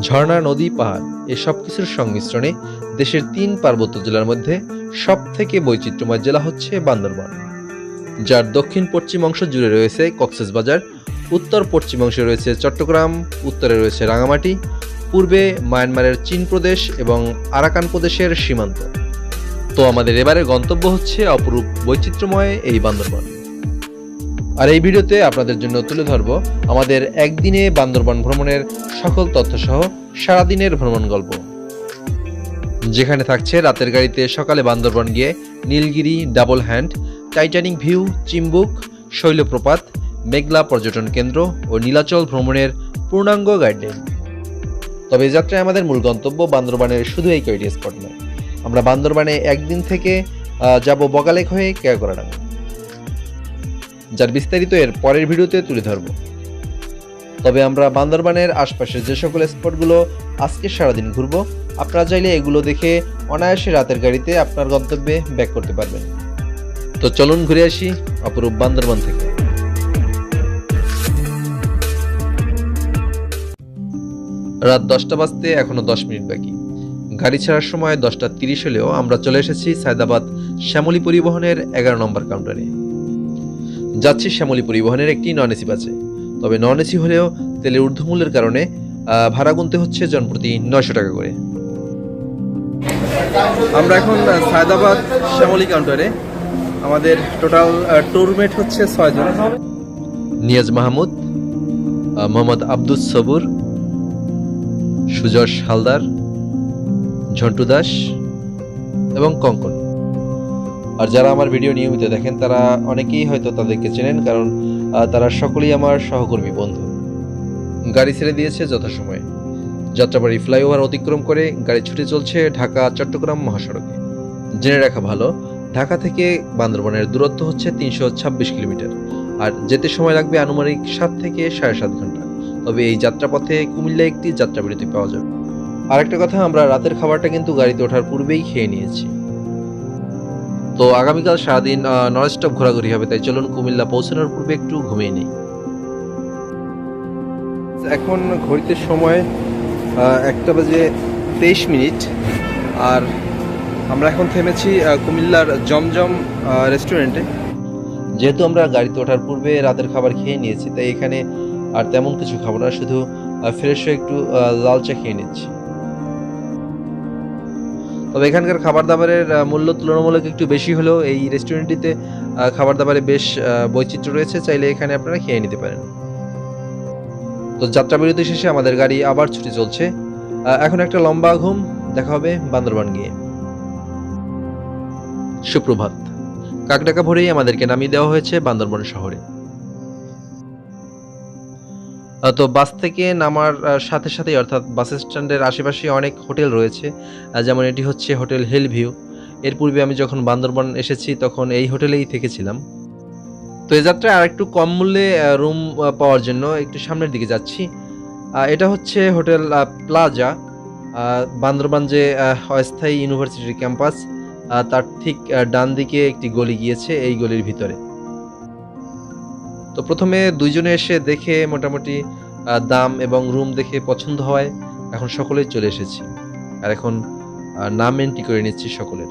ঝর্ণা, নদী, পাহাড় এ সব কিছুর সংমিশ্রণে দেশের ৩ পার্বত্য জেলার মধ্যে সব থেকে বৈচিত্র্যময় জেলা হচ্ছে বান্দরবান, যার দক্ষিণ পশ্চিম অংশ জুড়ে রয়েছে কক্সবাজার, উত্তর পশ্চিম অংশে রয়েছে চট্টগ্রাম, উত্তরে রয়েছে রাঙামাটি, পূর্বে মায়ানমারের চীন প্রদেশ এবং আরাকান প্রদেশের সীমান্ত। তো আমাদের এবারের গন্তব্য হচ্ছে অপরূপ বৈচিত্র্যময় এই বান্দরবান। আর এই ভিডিওতে আপনাদের জন্য তুলে ধরব আমাদের একদিনে বান্দরবান ভ্রমণের সকল তথ্যসহ সারাদিনের ভ্রমণ গল্প, যেখানে থাকছে রাতের গাড়িতে সকালে বান্দরবান গিয়ে Nilgiri, double hand, Titanic view, Chimbuk, Shoiloprapat, Meghla পর্যটন কেন্দ্র ও নীলাচল ভ্রমণের পূর্ণাঙ্গ গাইডলাইন। তবে এই যাত্রায় আমাদের মূল গন্তব্য বান্দরবানের শুধু এই কয়টি স্পট নয়, আমরা বান্দরবানে একদিন থেকে যাব বগালেক হয়ে কেওড়াডাঙ্গা, যার বিস্তারিত এর পরের ভিডিওতে তুলে ধরব। তবে আমরা বান্দরবানের আশপাশের যে সকল স্পটগুলো আজকে সারাদিন ঘুরব, আপনারা চাইলে এগুলো দেখে অনায়াসে রাতের গাড়িতে আপনার গন্তব্যে ব্যাক করতে পারবেন। তো চলুন ঘুরে আসি অপরূপ বান্দরবান থেকে। রাত 10টা বাজতে এখনো 10 মিনিট বাকি। গাড়ি ছাড়ার সময় 10টা 30 হলেও আমরা চলে এসেছি সায়দাবাদ শ্যামলী পরিবহনের 11 নম্বর কাউন্টারে। যাচ্ছি শ্যামলী পরিবহনের একটি নন এসি বাসে। তবে নন এসি হলেও তেলের ঊর্ধ্বমূল্যের কারণে ভাড়া গুনতে হচ্ছে জনপ্রতি 900 টাকা করে। আমরা এখন সায়দাবাদ শ্যামলী কাউন্টারে। আমাদের টোটাল ট্যুরমেট হচ্ছে 6 জন। নিয়াজ মাহমুদ, মোহাম্মদ আব্দুস সবুর, সুজশ হালদার, ঝন্টু দাস এবং কঙ্কন। আর যারা আমার ভিডিও নিয়মিত দেখেন তারা অনেকেই হয়তো তাদেরকে চেনেন, কারণ তারা সকলেই আমার সহকর্মী বন্ধু। গাড়ি ছেড়ে দিয়েছে যথাসময়ে। যাত্রাবাড়ি ফ্লাইওভার অতিক্রম করে গাড়ি ছুটে চলছে ঢাকা চট্টগ্রাম মহাসড়কে। জেনে রাখা ভালো, ঢাকা থেকে বান্দরবানের দূরত্ব হচ্ছে 326 কিলোমিটার, আর যেতে সময় লাগবে আনুমানিক 7 থেকে 7.5 ঘন্টা। তবে এই যাত্রাপথে কুমিল্লায় একটি যাত্রাবিরতি পাওয়া যাবে। আরেকটা কথা, আমরা রাতের খাবারটা কিন্তু গাড়িতে ওঠার পূর্বেই খেয়ে নিয়েছি। তো আগামীকাল সারাদিন নন স্টপ ঘোরাঘুরি হবে, তাই চলুন কুমিল্লা পৌঁছানোর পূর্বে একটু ঘুমিয়ে নিই। এখন ঘড়িতে সময় 1:23, আর আমরা এখন থেমেছি কুমিল্লার জমজম রেস্টুরেন্টে। যেহেতু আমরা গাড়িতে ওঠার পূর্বে রাতের খাবার খেয়ে নিয়েছি, তাই এখানে আর তেমন কিছু খাবো না, শুধু ফ্রেশ হয়ে একটু লাল চা খেয়ে নিচ্ছি। তবে এখানকার খাবার দাবারের মূল্য তুলনামূলক একটু বেশি হলেও এই রেস্টুরেন্টটিতে খাবার দাবারে বেশ বৈচিত্র্য রয়েছে, চাইলে এখানে আপনারা খেয়ে নিতে পারেন। তো যাত্রাবিরতি শেষে আমাদের গাড়ি আবার ছুটে চলছে। এখন একটা লম্বা ঘুম, দেখা হবে বান্দরবান গিয়ে। সুপ্রভাত। কাকডাকা ভোরেই আমাদেরকে নামিয়ে দেওয়া হয়েছে বান্দরবান শহরে। তো বাস থেকে নামার সাথে সাথেই, অর্থাৎ বাস স্ট্যান্ডের আশেপাশে অনেক হোটেল রয়েছে, যেমন এটি হচ্ছে হোটেল হিল ভিউ। এর পূর্বে আমি যখন বান্দরবান এসেছি তখন এই হোটেলেই থেকেছিলাম। তো এই যাত্রায় আর একটু কম মূল্যে রুম পাওয়ার জন্য একটু সামনের দিকে যাচ্ছি। এটা হচ্ছে হোটেল প্লাজা, বান্দরবান যে অস্থায়ী ইউনিভার্সিটির ক্যাম্পাস, তার ঠিক ডান দিকে একটি গলি গিয়েছে, এই গলির ভিতরে। তো প্রথমে দুইজনে এসে দেখে মোটামুটি দাম এবং রুম দেখে পছন্দ হয়, এখন সকলেই চলে এসেছি। আর এখন নাম এন্ট্রি করে নিচ্ছি সকলের।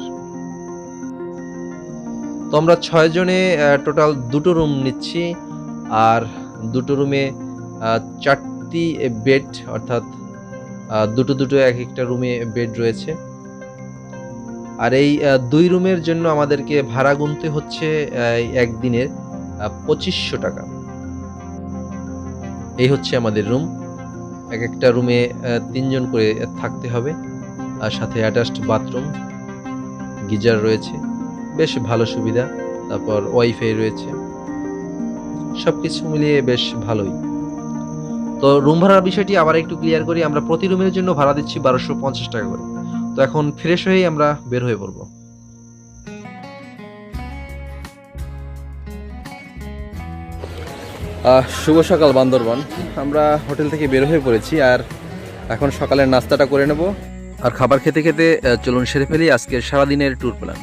তো আমরা 6 জনে টোটাল 2টো রুম নিচ্ছি, আর 2টো রুমে 4টি বেড, অর্থাৎ 2টো এক একটা রুমে বেড রয়েছে। আর এই 2 রুমের জন্য আমাদেরকে ভাড়া গুনতে হচ্ছে একদিনের 2500 টাকা। এই হচ্ছে আমাদের রুম। এক একটা রুমে 3 জন করে থাকতে হবে, আর সাথে অ্যাটাচড বাথরুম, গিজার রয়েছে, বেশ ভালো সুবিধা। তারপর ওয়াইফাই রয়েছে, সবকিছু মিলিয়ে বেশ ভালোই। তো রুম ভাড়ার বিষয়টি আবার একটু ক্লিয়ার করি, আমরা প্রতি রুমের জন্য ভাড়া দিচ্ছি 1250 টাকা করে। তো এখন ফ্রেশ হয়েই আমরা বের হয়ে পড়বো। শুভ সকাল বান্দরবান। আমরা হোটেল থেকে বের হয়ে পড়েছি, আর এখন সকালের নাস্তাটা করে নেব, আর খাবার খেতে খেতে চলুন সেরে ফেলি আজকের সারাদিনের ট্যুর প্ল্যান।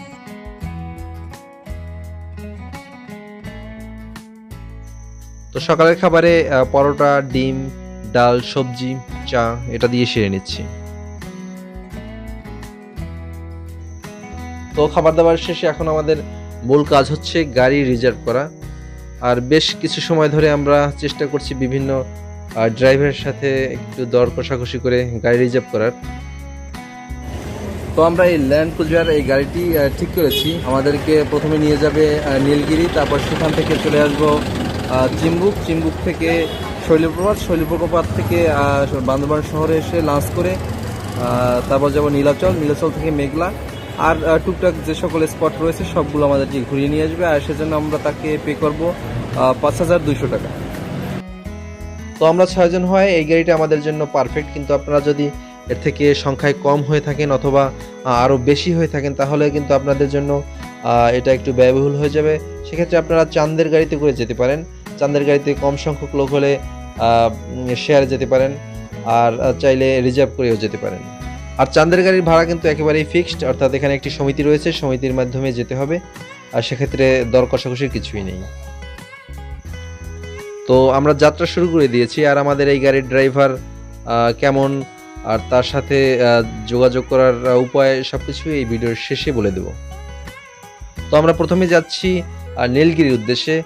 তো সকালের খাবারে পরোটা, ডিম, ডাল, সবজি, চা এটা দিয়ে সেরে নিচ্ছি। তো খাবার দাবার শেষে এখন আমাদের মূল কাজ হচ্ছে গাড়ি রিজার্ভ করা। আর বেশ কিছু সময় ধরে আমরা চেষ্টা করছি বিভিন্ন ড্রাইভারের সাথে একটু দর কষাকষি করে গাড়ি রিজার্ভ করার। তো আমরা এই ল্যান্ড ক্রুজার এই গাড়িটি ঠিক করেছি। আমাদেরকে প্রথমে নিয়ে যাবে নীলগিরি, তারপর সেখান থেকে চলে আসবো চিম্বুক থেকে শৈলপ্রপাত থেকে বান্দরবান শহরে এসে লাঞ্চ করে তারপর যাব নীলাচল থেকে মেঘলা, আর টুকটাক যে সকল স্পট রয়েছে সবগুলো আমাদেরকে ঘুরিয়ে নিয়ে আসবে। আর সেজন্য আমরা তাকে পে করব 5,200 টাকা। তো আমরা 6 জন হয়, এই গাড়িটা আমাদের জন্য পারফেক্ট। কিন্তু আপনারা যদি এর থেকে সংখ্যায় কম হয়ে থাকেন অথবা আরও বেশি হয়ে থাকেন তাহলে কিন্তু আপনাদের জন্য এটা একটু ব্যয়বহুল হয়ে যাবে। সেক্ষেত্রে আপনারা চাঁদের গাড়িতে করে যেতে পারেন। চাঁদের গাড়িতে কম সংখ্যক লোক হলে শেয়ারে যেতে পারেন, আর চাইলে রিজার্ভ করেও যেতে পারেন। আর চাঁদের গাড়ির ভাড়া কিন্তু একেবারেই ফিক্সড, অর্থাৎ এখানে একটি সমিতি রয়েছে, সমিতির মাধ্যমে যেতে হবে। আর সেক্ষেত্রে দর কষাকষির কিছুই নেই। তো আমরা যাত্রা শুরু করে দিয়েছি। আর আমাদের এই গাড়ির ড্রাইভার কেমন আর তার সাথে যোগাযোগ করার উপায় সবকিছু এই ভিডিওর শেষে বলে দেব। তো আমরা প্রথমে যাচ্ছি নীলগিরির উদ্দেশ্যে।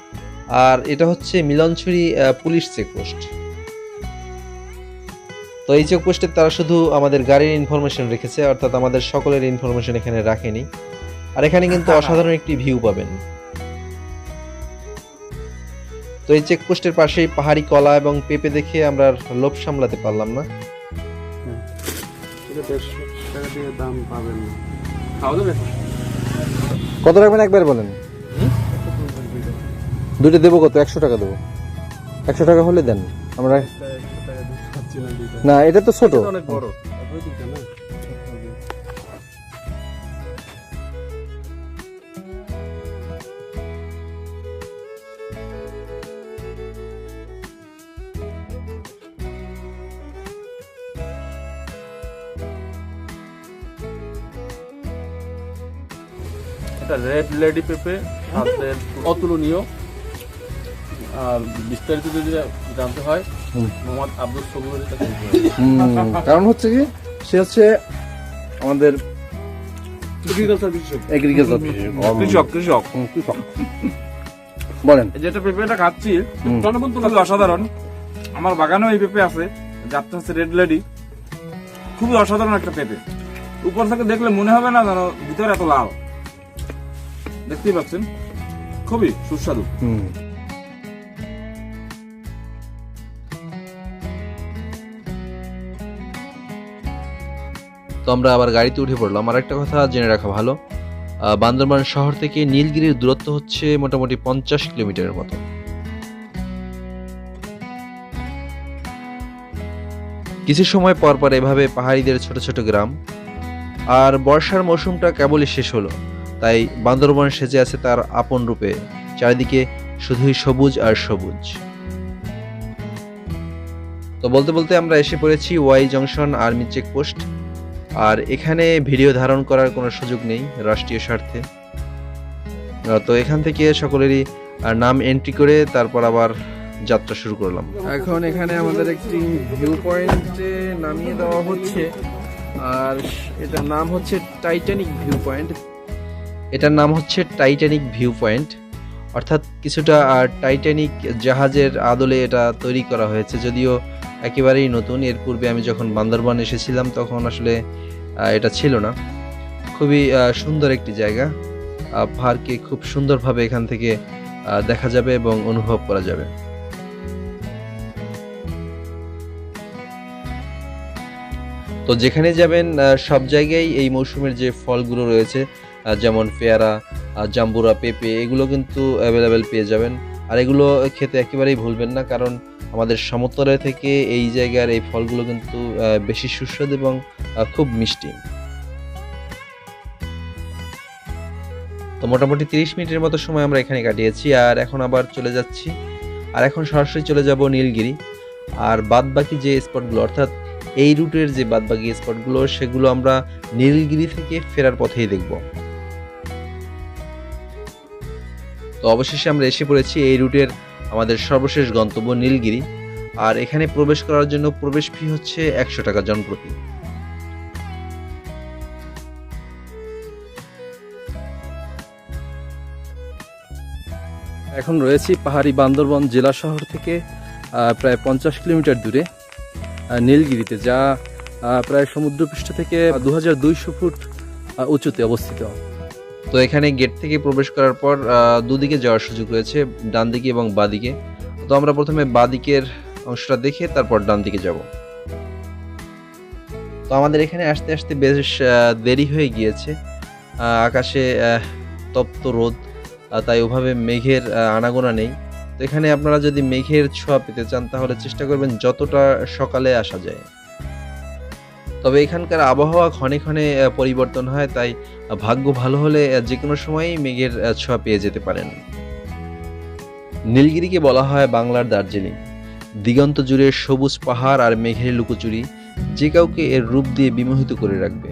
আর এটা হচ্ছে মিলনছড়ি পুলিশ চেকপোস্ট। তো এই চেকপোস্টে তারা শুধু আমাদের গাড়ির ইনফরমেশন রেখেছে, অর্থাৎ আমাদের সকলের ইনফরমেশন এখানে রাখেনি। আর এখানে কিন্তু অসাধারণ একটি ভিউ পাবেন। তো এই চেকপোস্টের পাশেই পাহাড়ি কলা এবং পেঁপে দেখে আমরা লোভ সামলাতে পারলাম না। কত রাখবেন একবার বলেন? দুটো দেবো কত? 100 টাকা দেবো। 100 টাকা হলে দেন। আমরা না, এটা তো ছোট, অনেক বড়। রেড লেডি পেঁপে অতুলনীয়। আর বিস্তারিত যদি জানতে হয় মোহাম্মদ আব্দুল সবুরের কাছে। কারণ হচ্ছে কি, সে হচ্ছে আমাদের কৃষক। বলেন। যেটা পেঁপেটা খাচ্ছি খুবই অসাধারণ। আমার বাগানেও এই পেঁপে আছে, যাতে হচ্ছে রেড লেডি। খুবই অসাধারণ একটা পেঁপে। উপর থেকে দেখলে মনে হবে না যেন ভিতরে এত লাল। দেখতেই পাচ্ছেন, খুবই সুস্বাদু। তো আমরা আবার গাড়িতে উঠে পড়লাম। আর একটা কথা জেনে রাখা ভালো, বান্দরবান শহর থেকে নীলগিরির দূরত্ব হচ্ছে মোটামুটি 50 কিলোমিটারের মতো। কিছু সময় পর পর এভাবে পাহাড়িদের ছোট ছোট গ্রাম। আর বর্ষার মৌসুমটা কেবলই শেষ হলো, তাই বান্দরবান সেজে আছে তার আপন রূপে। চারিদিকে শুধুই সবুজ আর সবুজ। তো বলতে বলতে আমরা এসে পড়েছি ওয়াই জংশন আর্মি চেকপোস্ট। আর এখানে ভিডিও ধারণ করার কোনো সুযোগ নেই রাষ্ট্রীয় স্বার্থে। তো এখান থেকে সকলেরই নাম এন্ট্রি করে তারপর আবার যাত্রা শুরু করলাম। এখন এখানে আমাদের একটি ভিউ পয়েন্টে নামিয়ে দেওয়া হচ্ছে, আর এটার নাম হচ্ছে টাইটানিক ভিউ পয়েন্ট। এটার নাম হচ্ছে টাইটানিক ভিউ পয়েন্ট, অর্থাৎ কিছুটা টাইটানিক জাহাজের আদলে এটা তৈরি করা হয়েছে। যদিও একেবারেই নতুন, এর পূর্বে আমি যখন বান্দরবান এসেছিলাম তখন আসলে এটা ছিল না। খুবই সুন্দর একটি জায়গা। পাহাড়কে খুব সুন্দরভাবে এখান থেকে দেখা যাবে এবং অনুভব করা যাবে। তো যেখানে যাবেন সব জায়গায় এই মৌসুমের যে ফলগুলো রয়েছে, যেমন পেয়ারা, জাম্বুরা, পেঁপে, এগুলো কিন্তু অ্যাভেলেবেল পেয়ে যাবেন। আর এগুলো খেতে একেবারেই ভুলবেন না, কারণ আমাদের সমতলে থেকে এই জায়গার এই ফলগুলো কিন্তু বেশি সুস্বাদু এবং খুব মিষ্টি। তো মোটামুটি 30 মিনিটের মতো সময় আমরা এখানে কাটিয়েছি। আর এখন আবার চলে যাচ্ছি, আর এখন সরাসরি চলে যাব নীলগিরি। আর বাদবাকি যে স্পটগুলো, অর্থাৎ এই রুটের যে বাদবাকি স্পটগুলো, সেগুলো আমরা নীলগিরি থেকে ফেরার পথেই দেখব। তো অবশেষে আমরা এসে পড়েছি এই রুটের আমাদের সর্বশেষ গন্তব্য নীলগিরি। আর এখানে প্রবেশ করার জন্য প্রবেশ ফি হচ্ছে 100 টাকা জনপ্রতি। এখন রয়েছি পাহাড়ি বান্দরবন জেলা শহর থেকে প্রায় 50 কিলোমিটার দূরে নীলগিরিতে, যা প্রায় সমুদ্রপৃষ্ঠ থেকে 2200 ফুট উঁচুতে অবস্থিত। তো এখানে গেট থেকে প্রবেশ করার পর দুদিকে যাওয়ার সুযোগ রয়েছে, ডান দিকে এবং বাঁ দিকে। তো আমরা প্রথমে বাঁ দিকের অংশটা দেখে তারপর ডান দিকে যাব। তো আমাদের এখানে আসতে আসতে বেশ দেরি হয়ে গিয়েছে। আকাশে তপ্ত রোদ, তাই ওভাবে মেঘের আনাগোনা নেই। তো এখানে আপনারা যদি মেঘের ছোঁয়া পেতে চান তাহলে চেষ্টা করবেন যতটা সকালে আসা যায়। তবে এখানকার আবহাওয়া ক্ষণে ক্ষণে পরিবর্তন হয়, তাই ভাগ্য ভালো হলে যে কোনো সময়ই মেঘের ছোঁয়া পেয়ে যেতে পারেন। নীলগিরিকে বলা হয় বাংলার দার্জিলিং। দিগন্ত জুড়ে সবুজ পাহাড় আর মেঘের লুকোচুরি যে কাউকে এর রূপ দিয়ে বিমোহিত করে রাখবে।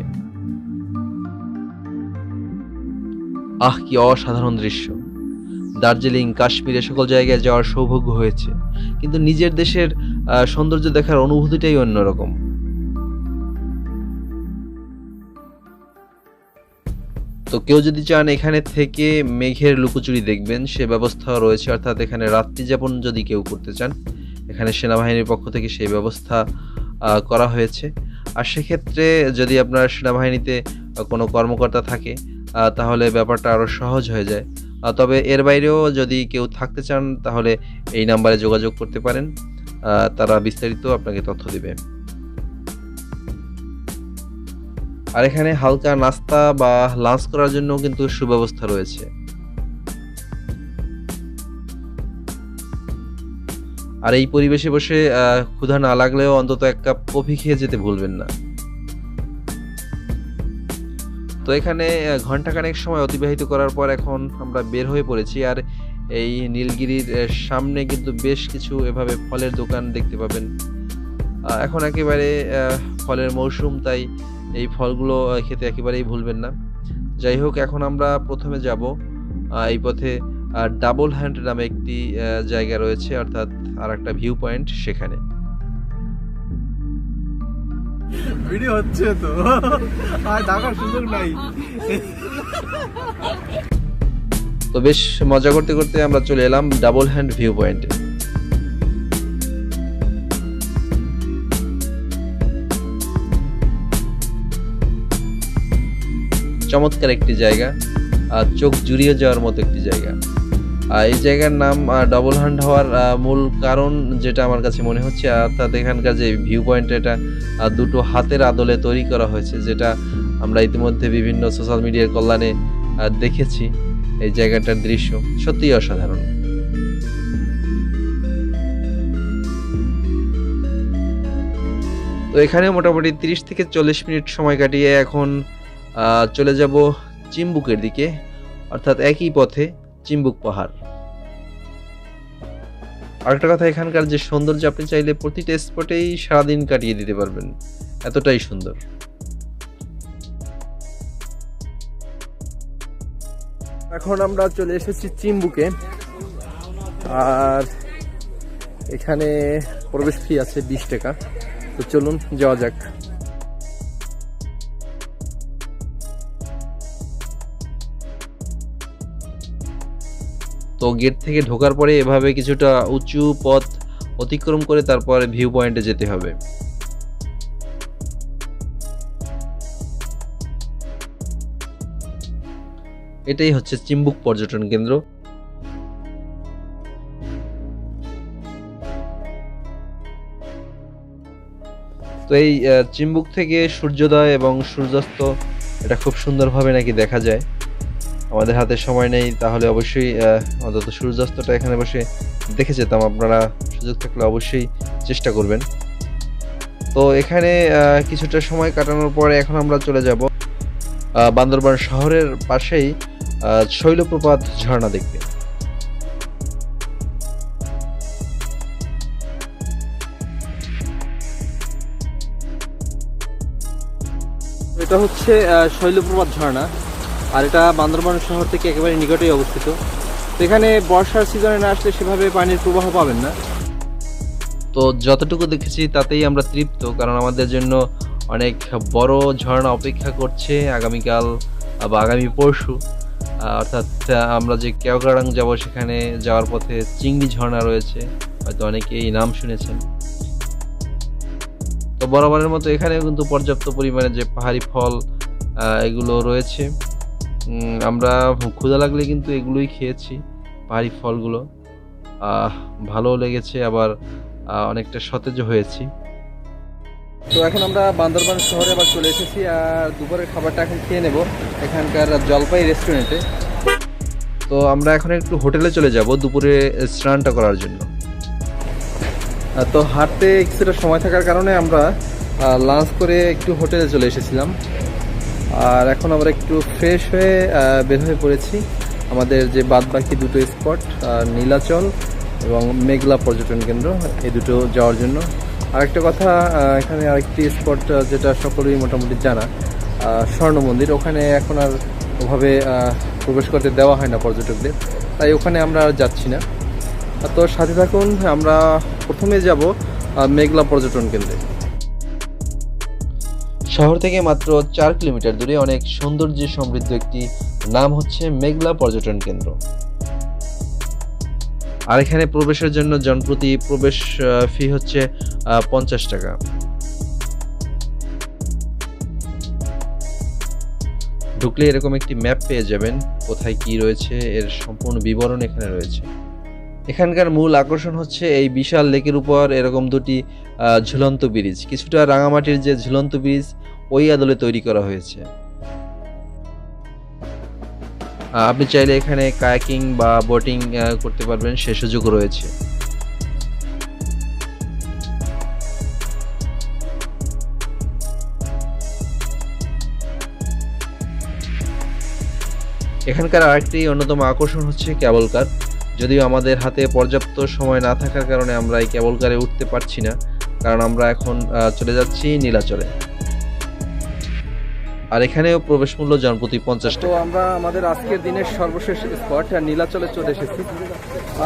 আহ, কি অসাধারণ দৃশ্য! দার্জিলিং, কাশ্মীর, সকল জায়গায় যাওয়ার সৌভাগ্য হয়েছে, কিন্তু নিজের দেশের সৌন্দর্য দেখার অনুভূতিটাই অন্যরকম। তো কেউ যদি চান এখানে থেকে মেঘের লুকোচুরি দেখবেন, সে ব্যবস্থা রয়েছে। অর্থাৎ এখানে রাত্রি যাপন যদি কেউ করতে চান, এখানে সেনাবাহিনীর পক্ষ থেকে সেই ব্যবস্থা করা হয়েছে। আর সেক্ষেত্রে যদি আপনার সেনাবাহিনীতে কোনো কর্মকর্তা থাকে তাহলে ব্যাপারটা আরও সহজ হয়ে যায়। তবে এর বাইরেও যদি কেউ থাকতে চান তাহলে এই নাম্বারে যোগাযোগ করতে পারেন, তারা বিস্তারিত আপনাকে তথ্য দেবে। আর এখানে হালকা নাস্তা বা লাঞ্চ করার জন্য কিন্তু সুব্যবস্থা রয়েছে। আর এই পরিবেশে বসে ক্ষুধা না লাগলেও অন্তত এক কাপ কফি খেয়ে যেতে ভুলবেন না। তো এখানে ঘন্টাখানেক সময় অতিবাহিত করার পর এখন আমরা বের হয়ে পড়েছি। আর এই নীলগিরির সামনে কিন্তু বেশ কিছু এভাবে ফলের দোকান দেখতে পাবেন। এখন একেবারে ফলের মৌসুম, তাই এই ফলগুলো খেতে একেবারেই ভুলবেন না। যাই হোক, এখন আমরা প্রথমে যাব এই পথে ডাবল হ্যান্ড নামে একটি জায়গা রয়েছে, অর্থাৎ আর একটা ভিউ পয়েন্ট, সেখানে। ভিডিও হচ্ছে তো, আর দেখার সুযোগ নাই। তো বেশ মজা করতে করতে আমরা চলে এলাম ডাবল হ্যান্ড ভিউ পয়েন্টে। চমৎকার একটি জায়গা, চোখ জুড়িয়ে যাওয়ার মতো একটি জায়গা। এই জায়গার নাম ডাবল হ্যান্ড হওয়ার মূল কারণ যেটা আমার কাছে মনে হচ্ছে, অর্থাৎ এখানকার যে ভিউ পয়েন্ট, এটা দুটো হাতের আদলে তৈরি করা হয়েছে, যেটা আমরা ইতিমধ্যে বিভিন্ন সোশ্যাল মিডিয়ার কল্যাণে দেখেছি। এই জায়গাটার দৃশ্য সত্যিই অসাধারণ। তো এখানে মোটামুটি 30 থেকে 40 মিনিট সময় কাটিয়ে এখন চলে যাব চিম্বুকের দিকে, অর্থাৎ একই পথে চিম্বুক পাহাড়। আরেকটা কথা, এখানকার যে সৌন্দর্য, আপনি চাইলে প্রতিটা স্পটেই সারাদিন কাটিয়ে দিতে পারবেন, এতটাই সুন্দর। এখন আমরা চলে এসেছি চিম্বুকে, আর এখানে প্রবেশ ফি আছে 20 টাকা। তো চলুন যাওয়া যাক। তো গেট থেকে ঢোকার পরে এভাবে কিছুটা উঁচু পথ অতিক্রম করে তারপরে ভিউ পয়েন্টে যেতে হবে। এটাই হচ্ছে চিম্বুক পর্যটন কেন্দ্র। তো এই চিম্বুক থেকে সূর্যোদয় এবং সূর্যাস্ত এটা খুব সুন্দরভাবে নাকি দেখা যায়। আমাদের হাতে সময় নেই, তাহলে অবশ্যই অন্তত সূর্যাস্তটা এখানে বসে দেখে যেতাম। আপনারা সুযোগ থাকলে অবশ্যই চেষ্টা করবেন। তো এখানে কিছুটা সময় কাটানোর পরে এখন আমরা চলে যাব বান্দরবান শহরের পাশেই শৈলপ্রপাত ঝর্ণা দেখতে। এটা হচ্ছে শৈলপ্রপাত ঝর্ণা, আর এটা বান্দরবান শহর থেকে একেবারে নিকটেই অবস্থিত। তো এখানে বর্ষার সিজনে না আসলে সেভাবে পানির প্রবাহ পাবেন না। তো তো যতটুকু দেখেছি তাতেই আমরা তৃপ্ত, কারণ আমাদের জন্য অনেক বড় ঝর্ণা অপেক্ষা করছে আগামীকাল বা আগামী পরশু। অর্থাৎ আমরা যে কেওক্রাডাং যাব, সেখানে যাওয়ার পথে চিংড়ি ঝর্ণা রয়েছে, হয়তো অনেকেই নাম শুনেছেন। তো বরাবরের মতো এখানেও কিন্তু পর্যাপ্ত পরিমাণে যে পাহাড়ি ফল এগুলো রয়েছে। আমরা ক্ষুধা লাগলে কিন্তু এগুলোই খেয়েছি, পাহাড়ি ফলগুলো। ভালো লেগেছে, আবার অনেকটা সতেজ হয়েছি। তো এখন আমরা বান্দরবান শহরে আবার চলে এসেছি, আর দুপুরের খাবারটা এখন খেয়ে নেব এখানকার জলপাই রেস্টুরেন্টে। তো আমরা এখন একটু হোটেলে চলে যাব দুপুরে স্নানটা করার জন্য। তো হাঁটতে কিছুটা সময় থাকার কারণে আমরা লাঞ্চ করে একটু হোটেলে চলে এসেছিলাম, আর এখন আমরা একটু ফ্রেশ হয়ে বের হয়ে পড়েছি আমাদের যে বাদবাকি দুটো স্পট, নীলাচল এবং মেঘলা পর্যটন কেন্দ্র, এই দুটো যাওয়ার জন্য। আরেকটা কথা, এখানে আরেকটি স্পট যেটা সকলেই মোটামুটি জানা, স্বর্ণ মন্দির। ওখানে এখন আর ওভাবে প্রবেশ করতে দেওয়া হয় না পর্যটকদের, তাই ওখানে আমরা আর যাচ্ছি না। তো সাথে থাকুন, আমরা প্রথমে যাব মেঘলা পর্যটন কেন্দ্রে। শহর থেকে মাত্র 4 কিলোমিটার দূরে অনেক সৌন্দর্যে সমৃদ্ধ একটি নাম হচ্ছে মেঘলা পর্যটন কেন্দ্র। আর এখানে প্রবেশের জন্য জনপ্রতি প্রবেশ ফি হচ্ছে 50 টাকা। ঢুকলে এরকম একটি ম্যাপ পেয়ে যাবেন, কোথায় কি রয়েছে এর সম্পূর্ণ বিবরণ এখানে রয়েছে। এখানকার মূল আকর্ষণ হচ্ছে এই বিশাল লেকের উপর এরকম দুটি ঝুলন্ত ব্রিজ, কিছুটা রাঙামাটির যে ঝুলন্ত ব্রিজ ওই আদলে তৈরি করা হয়েছে। আপনি চাইলে এখানে কায়াকিং বা বোটিং করতে পারবেন, সে সুযোগ রয়েছে। এখানকার আরেকটি অন্যতম আকর্ষণ হচ্ছে কেবল কার। যদিও আমাদের হাতে পর্যাপ্ত সময় না থাকার কারণে আমরা এই কেবল কারে উঠতে পারছি না, কারণ আমরা এখন চলে যাচ্ছি নীলাচলে। আর এখানেও প্রবেশ মূল্য জনপ্রতি 50 তো টাকা। আমরা আমাদের আজকের দিনের সর্বশেষ স্পট নীলাচলে চলে এসেছি,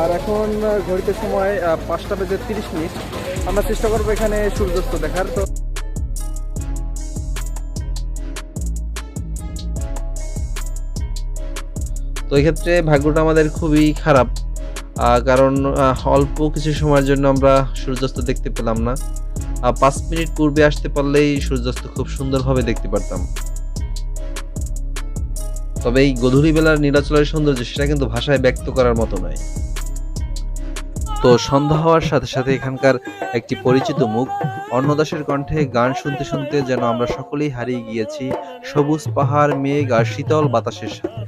আর এখন ঘড়িতে সময় 5:30। আমরা চেষ্টা করবো এখানে সূর্যাস্ত দেখার। তো এই ক্ষেত্রে ভাগ্যটা আমাদের খুবই খারাপ, কারণ অল্প কিছু সময়ের জন্য আমরা সূর্যাস্ত দেখতে পেলাম না। 5 মিনিট পূর্বে আসতে পারলেই সূর্যাস্ত খুব সুন্দরভাবে দেখতে পারতাম। তবে এই গধূলি বেলার নীলাচলের সৌন্দর্য, সেটা কিন্তু ভাষায় ব্যক্ত করার মতো নয়। তো সন্ধ্যা হওয়ার সাথে সাথে এখানকার একটি পরিচিত মুখ অন্নদাসের কণ্ঠে গান শুনতে শুনতে যেন আমরা সকলেই হারিয়ে গিয়েছি সবুজ পাহাড়, মেঘ আর শীতল বাতাসের সাথে।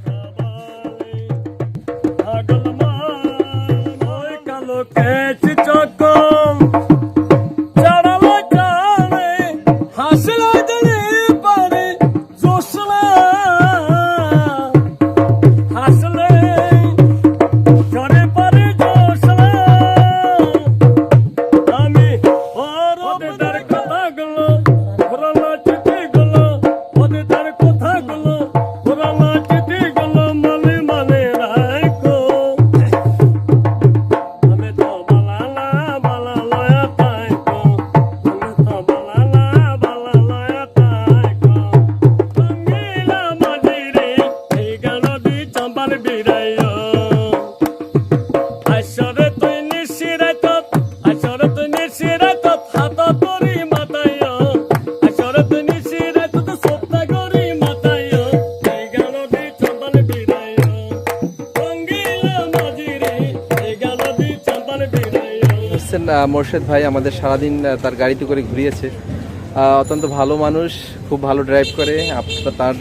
মোর্শেদ ভাই আমাদের সারাদিন তার গাড়িতে করে ঘুরিয়েছে। অত্যন্ত ভালো মানুষ, খুব ভালো ড্রাইভ করে। তার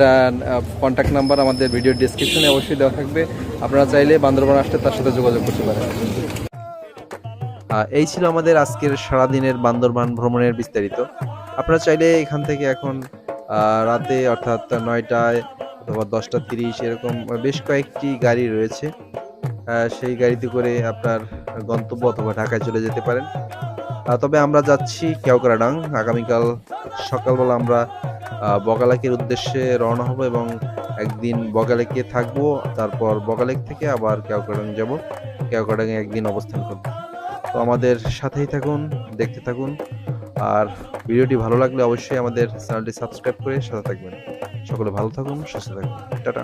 কন্ট্যাক্ট নাম্বার আমাদের ভিডিও ডেসক্রিপশনে অবশ্যই দেওয়া থাকবে, আপনারা চাইলে বান্দরবান আসলে তার সাথে যোগাযোগ করতে পারেন। এই ছিল আমাদের আজকের সারাদিনের বান্দরবান ভ্রমণের বিস্তারিত। আপনারা চাইলে এখান থেকে এখন রাতে অর্থাৎ 9টায় অথবা 10:30 এরকম বেশ কয়েকটি গাড়ি রয়েছে, সেই গাড়িতে করে আপনার গন্তব্য অথবা ঢাকায় চলে যেতে পারেন। তবে আমরা যাচ্ছি কেওক্রাডাং। আগামীকাল সকালবেলা আমরা বগালেকের উদ্দেশ্যে রওনা হব এবং একদিন বগালেকে থাকবো, তারপর বগালেক থেকে আবার কেওক্রাডাং যাব, কেওক্রাডাঙে একদিন অবস্থান করব। তো আমাদের সাথেই থাকুন, দেখতে থাকুন। আর ভিডিওটি ভালো লাগলে অবশ্যই আমাদের চ্যানেলটি সাবস্ক্রাইব করে সাথে থাকবেন। সকলে ভালো থাকুন, সুস্থ থাকুন। টাটা।